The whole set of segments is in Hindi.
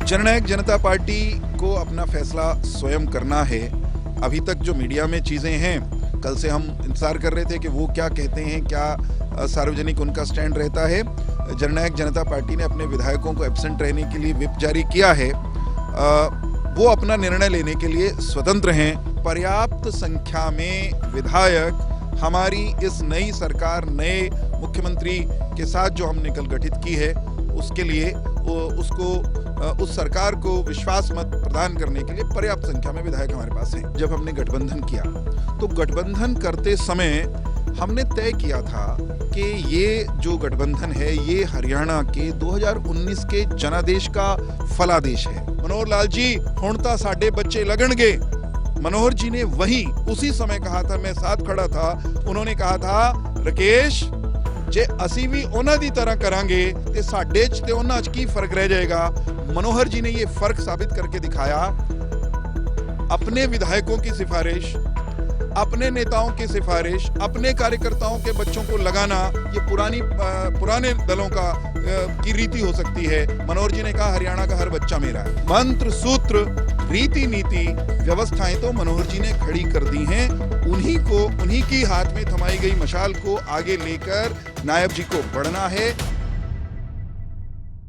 जननायक जनता पार्टी को अपना फैसला स्वयं करना है। अभी तक जो मीडिया में चीज़ें हैं, कल से हम इंतजार कर रहे थे कि वो क्या कहते हैं, क्या सार्वजनिक उनका स्टैंड रहता है। जननायक जनता पार्टी ने अपने विधायकों को एब्सेंट रहने के लिए व्हिप जारी किया है। वो अपना निर्णय लेने के लिए स्वतंत्र हैं। पर्याप्त संख्या में विधायक हमारी इस नई सरकार, नए मुख्यमंत्री के साथ जो हमने कल गठित की है, उसके लिए उस सरकार को विश्वास मत प्रदान करने के लिए पर्याप्त संख्या में विधायक हमारे पास हैं। जब हमने गठबंधन किया तो गठबंधन करते समय हमने तय किया था कि ये जो गठबंधन है ये हरियाणा के 2019 के जनादेश का फलादेश है। मनोहर लाल जी हुण तां साडे बच्चे लगणगे, मनोहर जी ने वही उसी समय कहा था, मैं साथ खड़ा था। उन्होंने कहा था, राकेश जे असी भी उन्हां दी तरह करांगे ते साडे च ते उन्हां च की फर्क रह जाएगा। मनोहर जी ने ये फर्क साबित करके दिखाया। अपने विधायकों की सिफारिश, अपने नेताओं की सिफारिश, अपने कार्यकर्ताओं के बच्चों को लगाना, ये पुराने दलों की रीति हो सकती है। मनोहर जी ने कहा हरियाणा का हर बच्चा मेरा है। मंत्र सूत्र, रीति नीति, व्यवस्थाएं तो मनोहर जी ने खड़ी कर दी हैं। उन्हीं की हाथ में थमाई गई मशाल को आगे लेकर नायब जी को बढ़ना है।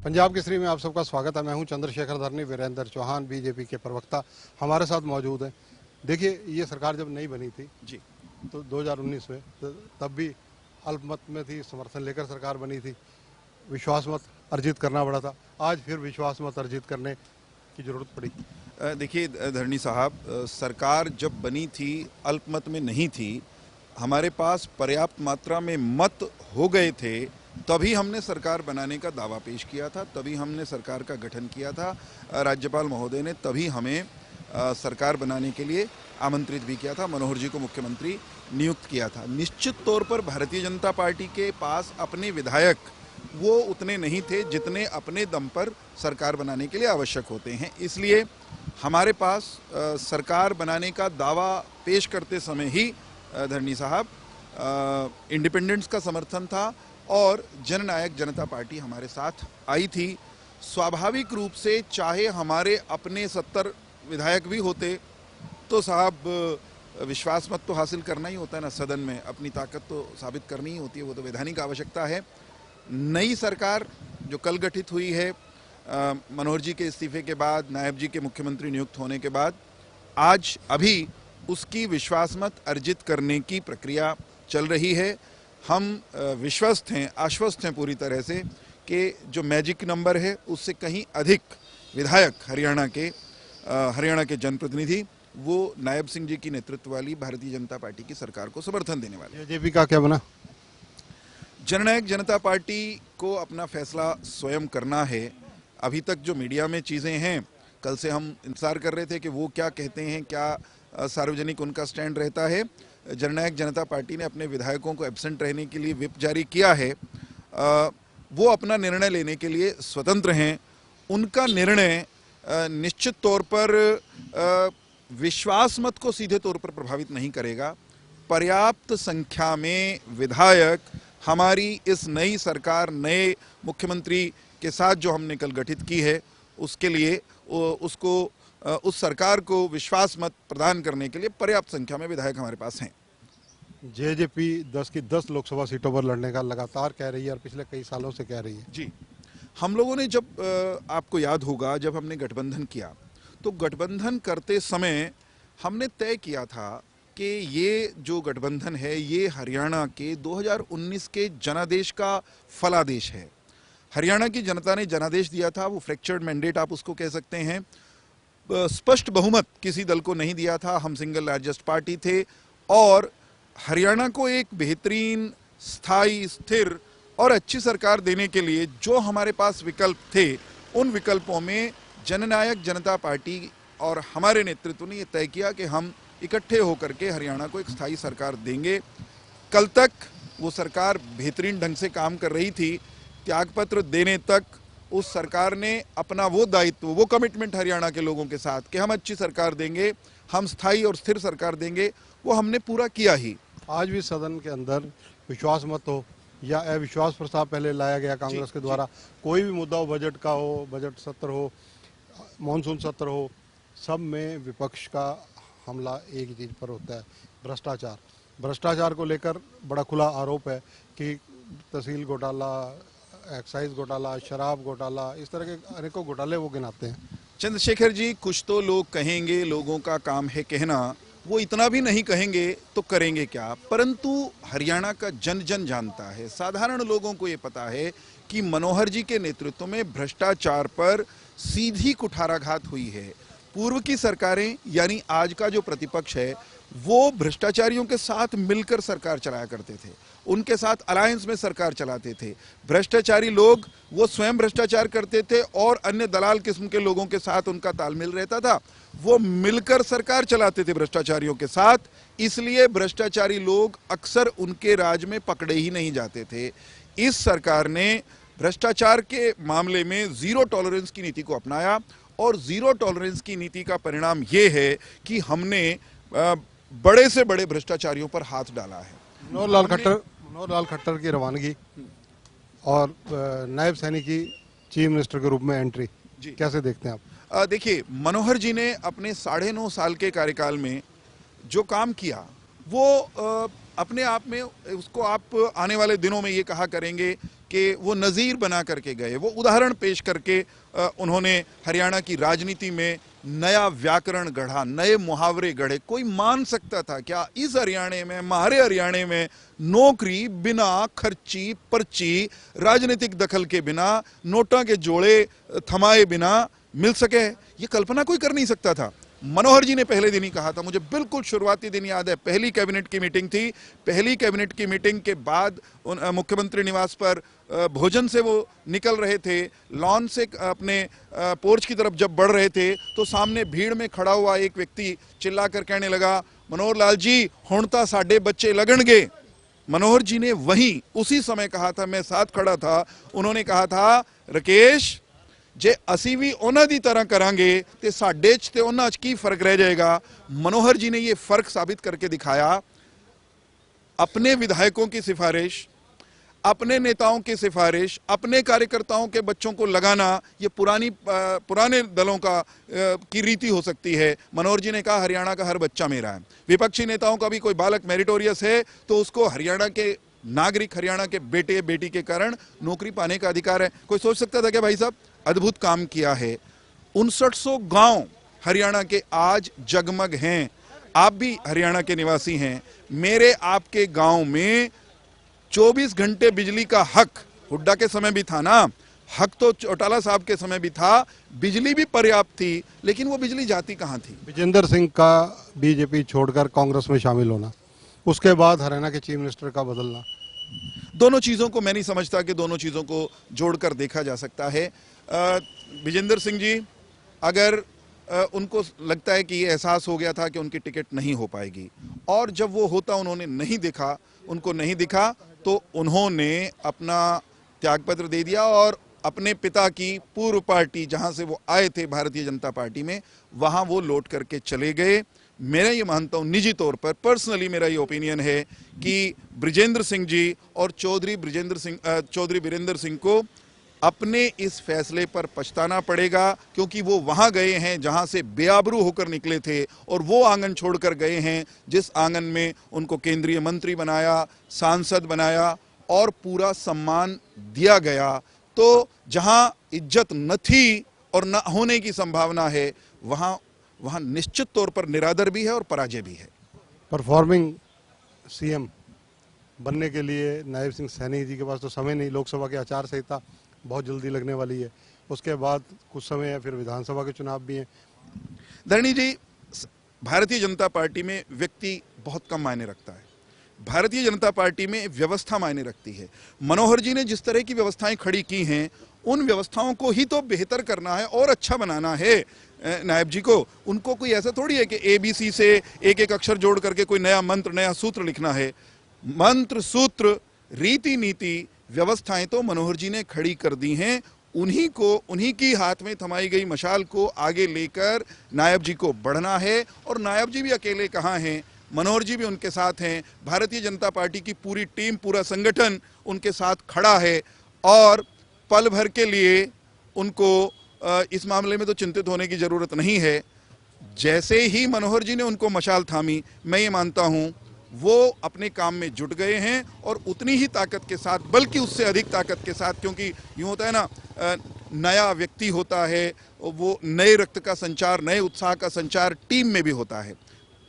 पंजाब केसरी में आप सबका स्वागत है। मैं हूं चंद्रशेखर धरनी। वीरेंद्र चौहान बीजेपी के प्रवक्ता हमारे साथ मौजूद हैं। देखिए, ये सरकार जब नहीं बनी थी जी तो 2019 में तब भी अल्पमत में थी, समर्थन लेकर सरकार बनी थी, विश्वास मत अर्जित करना पड़ा था। आज फिर विश्वास मत अर्जित करने की जरूरत पड़ी। देखिए धरनी साहब, सरकार जब बनी थी अल्पमत में नहीं थी, हमारे पास पर्याप्त मात्रा में मत हो गए थे, तभी हमने सरकार बनाने का दावा पेश किया था, तभी हमने सरकार का गठन किया था। राज्यपाल महोदय ने तभी हमें सरकार बनाने के लिए आमंत्रित भी किया था, मनोहर जी को मुख्यमंत्री नियुक्त किया था। निश्चित तौर पर भारतीय जनता पार्टी के पास अपने विधायक वो उतने नहीं थे जितने अपने दम पर सरकार बनाने के लिए आवश्यक होते हैं। इसलिए हमारे पास सरकार बनाने का दावा पेश करते समय ही धरनी साहब इंडिपेंडेंट्स का समर्थन था और जननायक जनता पार्टी हमारे साथ आई थी। स्वाभाविक रूप से चाहे हमारे अपने 70 विधायक भी होते तो साहब विश्वास मत तो हासिल करना ही होता है ना, सदन में अपनी ताकत तो साबित करनी ही होती है, वो तो वैधानिक आवश्यकता है। नई सरकार जो कल गठित हुई है, मनोहर जी के इस्तीफे के बाद, नायब जी के मुख्यमंत्री नियुक्त होने के बाद, आज अभी उसकी विश्वास मत अर्जित करने की प्रक्रिया चल रही है। हम विश्वस्त हैं, आश्वस्त हैं पूरी तरह से कि जो मैजिक नंबर है उससे कहीं अधिक विधायक हरियाणा के जनप्रतिनिधि वो नायब सिंह जी की नेतृत्व वाली भारतीय जनता पार्टी की सरकार को समर्थन देने वाले। जेजेपी का क्या बना? जननायक जनता पार्टी को अपना फैसला स्वयं करना है। अभी तक जो मीडिया में चीज़ें हैं, कल से हम इंतजार कर रहे थे कि वो क्या कहते हैं, क्या सार्वजनिक उनका स्टैंड रहता है। जननायक जनता पार्टी ने अपने विधायकों को एब्सेंट रहने के लिए व्हिप जारी किया है। वो अपना निर्णय लेने के लिए स्वतंत्र हैं। उनका निर्णय निश्चित तौर पर विश्वास मत को सीधे तौर पर प्रभावित नहीं करेगा। पर्याप्त संख्या में विधायक हमारी इस नई सरकार, नए मुख्यमंत्री के साथ जो हमने कल गठित की है, उसके लिए उस सरकार को विश्वास मत प्रदान करने के लिए पर्याप्त संख्या में विधायक हमारे पास हैं। जेजेपी 10 की 10 लोकसभा सीटों पर लड़ने का लगातार कह रही है और पिछले कई सालों से कह रही है। जी, हम लोगों ने जब आपको याद होगा जब हमने गठबंधन किया तो गठबंधन करते समय हमने तय किया था कि ये जो गठबंधन है ये हरियाणा के 2019 के जनादेश का फलादेश है। हरियाणा की जनता ने जनादेश दिया था, वो फ्रैक्चर्ड मैंडेट आप उसको कह सकते हैं। स्पष्ट बहुमत किसी दल को नहीं दिया था, हम सिंगल लार्जेस्ट पार्टी थे और हरियाणा को एक बेहतरीन, स्थायी, स्थिर और अच्छी सरकार देने के लिए जो हमारे पास विकल्प थे, उन विकल्पों में जननायक जनता पार्टी और हमारे नेतृत्व ने यह तय किया कि हम इकट्ठे होकर के हरियाणा को एक स्थायी सरकार देंगे। कल तक वो सरकार बेहतरीन ढंग से काम कर रही थी। त्यागपत्र देने तक उस सरकार ने अपना वो दायित्व, वो कमिटमेंट हरियाणा के लोगों के साथ कि हम अच्छी सरकार देंगे, हम स्थायी और स्थिर सरकार देंगे, वो हमने पूरा किया ही। आज भी सदन के अंदर विश्वास मत हो या अविश्वास प्रस्ताव पहले लाया गया कांग्रेस के द्वारा, कोई भी मुद्दा हो, बजट का हो, बजट सत्र हो, मानसून सत्र हो, सब में विपक्ष का हमला एक ही चीज़ पर होता है, भ्रष्टाचार। भ्रष्टाचार को लेकर बड़ा खुला आरोप है कि तहसील घोटाला, एक्साइज घोटाला, शराब घोटाला, इस तरह के अनेकों घोटाले वो गिनाते हैं। चंद्रशेखर जी, कुछ तो लोग कहेंगे, लोगों का काम है कहना, वो इतना भी नहीं कहेंगे तो करेंगे क्या। परंतु हरियाणा का जन जन जानता है, साधारण लोगों को ये पता है कि मनोहर जी के नेतृत्व में भ्रष्टाचार पर सीधी कुठाराघात हुई है। पूर्व की सरकारें यानी आज का जो प्रतिपक्ष है वो भ्रष्टाचारियों के साथ मिलकर सरकार चलाया करते थे, उनके साथ अलायंस में सरकार चलाते थे। भ्रष्टाचारी लोग वो स्वयं भ्रष्टाचार करते थे और अन्य दलाल किस्म के लोगों के साथ उनका तालमेल रहता था, वो मिलकर सरकार चलाते थे भ्रष्टाचारियों के साथ। इसलिए भ्रष्टाचारी लोग अक्सर उनके राज में पकड़े ही नहीं जाते थे। इस सरकार ने भ्रष्टाचार के मामले में जीरो टॉलरेंस की नीति को अपनाया और जीरो टॉलरेंस की नीति का परिणाम ये है कि हमने बड़े से बड़े भ्रष्टाचारियों पर हाथ डाला है। मनोहर लाल खट्टर की रवानगी और नायब सैनी की चीफ मिनिस्टर के रूप में एंट्री कैसे देखते हैं आप? देखिए, मनोहर जी ने अपने 9.5 साल के कार्यकाल में जो काम किया वो अपने आप में उसको आप आने वाले दिनों में ये कहा करेंगे कि वो नज़ीर बना करके गए, वो उदाहरण पेश करके उन्होंने हरियाणा की राजनीति में नया व्याकरण गढ़ा, नए मुहावरे गढ़े। कोई मान सकता था क्या इस हरियाणा में, हमारे हरियाणा में नौकरी बिना खर्ची पर्ची, राजनीतिक दखल के बिना, नोटा के जोड़े थमाए बिना मिल सके? ये कल्पना कोई कर नहीं सकता था। मनोहर जी ने पहले दिन ही कहा था, मुझे बिल्कुल शुरुआती दिन याद है, पहली कैबिनेट की मीटिंग थी, पहली कैबिनेट की मीटिंग के बाद मुख्यमंत्री निवास पर भोजन से वो निकल रहे थे, लॉन से अपने पोर्च की तरफ जब बढ़ रहे थे तो सामने भीड़ में खड़ा हुआ एक व्यक्ति चिल्लाकर कहने लगा, मनोहर लाल जी हुण तां साडे बच्चे लगणगे। मनोहर जी ने वहीं उसी समय कहा था, मैं साथ खड़ा था, उन्होंने कहा था, राकेश जे असी भी उन्हां दी तरह करांगे ते साडे च ते उन्हां च की फर्क रह जाएगा। मनोहर जी ने ये फर्क साबित करके दिखाया। अपने विधायकों की सिफारिश, अपने नेताओं की सिफारिश, अपने कार्यकर्ताओं के बच्चों को लगाना, ये पुराने दलों का की रीति हो सकती है। मनोहर जी ने कहा हरियाणा का हर बच्चा मेरा है। विपक्षी नेताओं का भी कोई बालक मेरिटोरियस है तो उसको हरियाणा के नागरिक, हरियाणा के बेटे बेटी के कारण नौकरी पाने का अधिकार है। कोई सोच सकता था क्या? भाई साहब, अद्भुत काम किया है। 5900 गांव हरियाणा के आज जगमग हैं। आप भी हरियाणा के निवासी हैं, मेरे आपके गांव में 24 घंटे बिजली का हक हुड्डा के समय भी था ना, हक तो चौटाला साहब के समय भी था, बिजली भी पर्याप्त थी, लेकिन वो बिजली जाती कहां थी? विजेंद्र सिंह का बीजेपी छोड़कर कांग्रेस में शामिल होना, उसके बाद हरियाणा के चीफ मिनिस्टर का बदलना, दोनों चीजों को मैं नहीं समझता कि दोनों चीजों को जोड़कर देखा जा सकता है। विजेंद्र सिंह जी, अगर उनको लगता है कि ये एहसास हो गया था कि उनकी टिकट नहीं हो पाएगी और जब वो होता उन्होंने नहीं देखा, उनको नहीं दिखा, तो उन्होंने अपना त्यागपत्र दे दिया और अपने पिता की पूर्व पार्टी जहां से वो आए थे, भारतीय जनता पार्टी में, वहां वो लौट करके चले गए। मैं ये मानता हूं, निजी तौर पर पर्सनली मेरा ये ओपिनियन है कि बृजेंद्र सिंह जी और चौधरी वीरेंद्र सिंह को अपने इस फैसले पर पछताना पड़ेगा, क्योंकि वो वहां गए हैं जहां से बेआबरू होकर निकले थे और वो आंगन छोड़कर गए हैं जिस आंगन में उनको केंद्रीय मंत्री बनाया, सांसद बनाया और पूरा सम्मान दिया गया। तो जहां इज्जत न थी और न होने की संभावना है, वहां निश्चित तौर पर निरादर भी है और पराजय भी है। परफॉर्मिंग सीएम बनने के लिए नायब सिंह सैनी जी के पास तो समय नहीं, लोकसभा की आचार संहिता बहुत जल्दी लगने वाली है, उसके बाद कुछ समय है, फिर विधानसभा के चुनाव भी हैं। धरणी जी, भारतीय जनता पार्टी में व्यक्ति बहुत कम मायने रखता है, भारतीय जनता पार्टी में व्यवस्था मायने रखती है। मनोहर जी ने जिस तरह की व्यवस्थाएं खड़ी की हैं, उन व्यवस्थाओं को ही तो बेहतर करना है और अच्छा बनाना है। नायब जी को, उनको कोई ऐसा थोड़ी है कि ABC से एक एक अक्षर जोड़ करके कोई नया मंत्र, नया सूत्र लिखना है। मंत्र, सूत्र, रीति नीति, व्यवस्थाएं तो मनोहर जी ने खड़ी कर दी हैं। उन्हीं की हाथ में थमाई गई मशाल को आगे लेकर नायब जी को बढ़ना है। और नायब जी भी अकेले कहाँ हैं, मनोहर जी भी उनके साथ हैं। भारतीय जनता पार्टी की पूरी टीम, पूरा संगठन उनके साथ खड़ा है और पल भर के लिए उनको इस मामले में तो चिंतित होने की जरूरत नहीं है। जैसे ही मनोहर जी ने उनको मशाल थामी, मैं ये मानता हूं वो अपने काम में जुट गए हैं और उतनी ही ताकत के साथ, बल्कि उससे अधिक ताकत के साथ, क्योंकि यूं होता है ना, नया व्यक्ति होता है, वो नए रक्त का संचार, नए उत्साह का संचार टीम में भी होता है।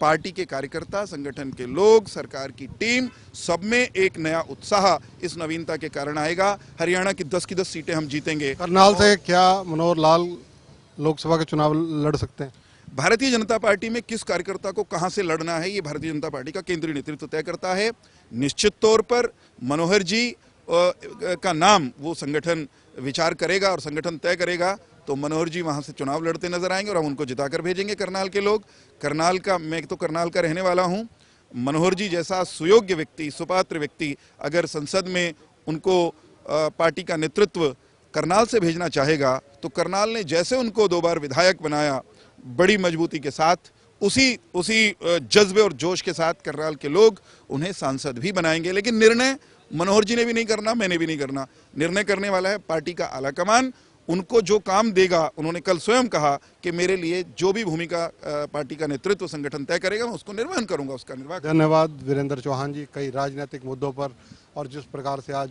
पार्टी के कार्यकर्ता, संगठन के लोग, सरकार की टीम, सब में एक नया उत्साह इस नवीनता के कारण आएगा। हरियाणा की 10 सीटें हम जीतेंगे। करनाल से क्या मनोहर लाल लोकसभा के चुनाव लड़ सकते हैं? भारतीय जनता पार्टी में किस कार्यकर्ता को कहां से लड़ना है, ये भारतीय जनता पार्टी का केंद्रीय नेतृत्व तय करता है। निश्चित तौर पर मनोहर जी का नाम वो संगठन विचार करेगा और संगठन तय करेगा, तो मनोहर जी वहां से चुनाव लड़ते नजर आएंगे और हम उनको जिताकर भेजेंगे। करनाल के लोग, करनाल का, मैं तो करनाल का रहने वाला हूं, मनोहर जी जैसा सुयोग्य व्यक्ति, सुपात्र व्यक्ति अगर संसद में उनको पार्टी का नेतृत्व करनाल से भेजना चाहेगा, तो करनाल ने जैसे उनको 2 बार विधायक बनाया, बड़ी मजबूती के साथ, उसी जज्बे और जोश के साथ करनाल के लोग उन्हें सांसद भी बनाएंगे। लेकिन निर्णय मनोहर जी ने भी नहीं करना, मैंने भी नहीं करना। निर्णय करने वाला है पार्टी का आलाकमान। उनको जो काम देगा, उन्होंने कल स्वयं कहा कि मेरे लिए जो भी भूमिका पार्टी का नेतृत्व संगठन तय करेगा, मैं उसको निर्वहन करूंगा, उसका निर्वाह। धन्यवाद वीरेंद्र चौहान जी। कई राजनीतिक मुद्दों पर और जिस प्रकार से आज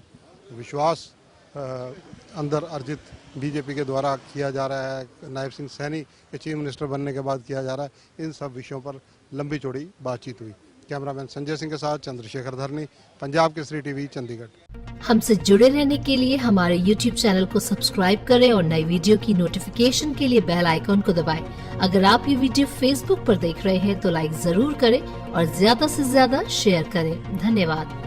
विश्वास अंदर अर्जित बीजेपी के द्वारा किया जा रहा है, नायब सिंह सैनी के चीफ मिनिस्टर बनने के बाद किया जा रहा है, इन सब विषयों पर लंबी चौड़ी बातचीत हुई। कैमरामैन संजय सिंह के साथ चंद्रशेखर धरनी, पंजाब केसरी टीवी, चंडीगढ़। हमसे जुड़े रहने के लिए हमारे YouTube चैनल को सब्सक्राइब करें और नई वीडियो की नोटिफिकेशन के लिए बेल आइकॉन को दबाएं। अगर आप ये वीडियो Facebook पर देख रहे हैं तो लाइक जरूर करें और ज्यादा से ज्यादा शेयर करें। धन्यवाद।